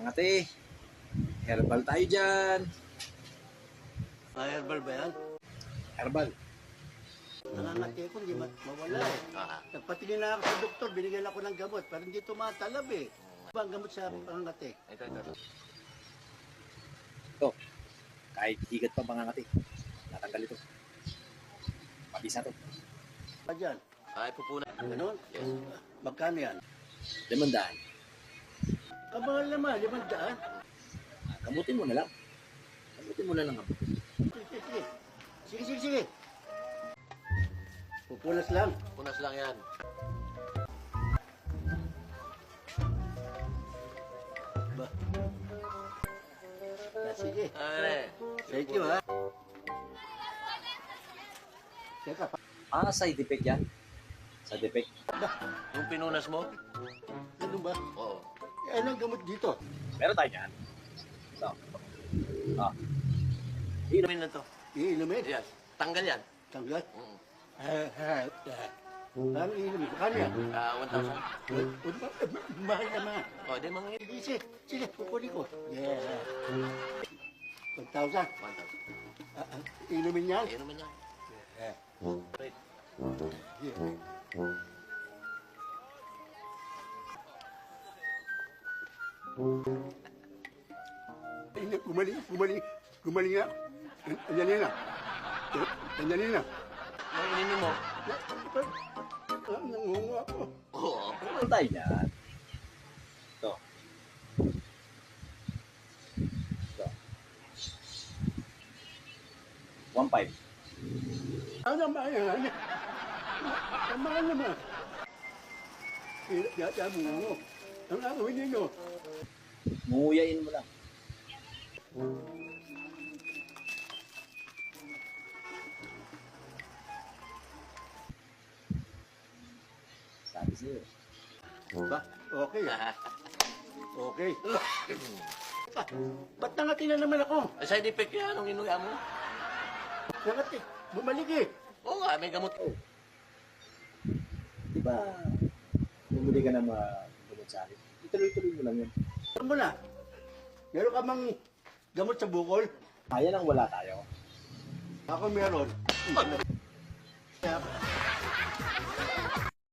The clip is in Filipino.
Mga te, herbal tayo dyan. Herbal ba yan? Herbal. Nangangati ko, hindi mawala eh. Nagpatingin na ako sa doktor, binigyan ako ng gamot, pero hindi tumatalab eh. Ano ba ang gamot sa pangangati? Ito. Ito, kahit higat pa mga ngati, natanggal ito. Mabisa to. Pa dyan? Ay, pupuna. Ganon? Yes. Magkano yan? 500. Kamahal naman, 500. Gamutin mo na lang. Gamutin mo na lang. Sige. Pupunas lang. Punas lang yan. Ba? Sige. Ay, Thank you ha. Teka pa. Side effect yan. Side effect. yung pinunas mo? Ano ba? Oo. Eh, anong gamot dito? Meron tayo yan. Ito. Inumin na to. Iinumin? Yes. Tanggal yan. Tanggal? Mm. Ano iinumin? Kano yan? 1,000. Mahal naman. O, di mga Sige, kukunin ko. Yeah. 1,000. 1,000. Inumin yan? Inumin yan. Yeah. Wait. Gumaling nga. Andyan na. Ang ininom mo? Nangungo ako. Oo. Meron tayo yan. Ito. Ito. 1,500. Ano ba yan? Ang mahal naman. Yata mo. Ang ako hindi nyo. Nguyain mo lang. Sabi sa'yo. Ba? Okay ah. Okay. Ba't nangati na naman ako? Ay, side effect yan. Anong inuya mo? Nangati. Bumalik eh. Oo nga, may gamot. Di ba, bumili ka ng mga gamot sa akin? Ituloy-tuloy mo lang yun. Alam mo na. Meron ka mang gamot sa bukol? Kaya nang wala tayo. Ako meron. Kaya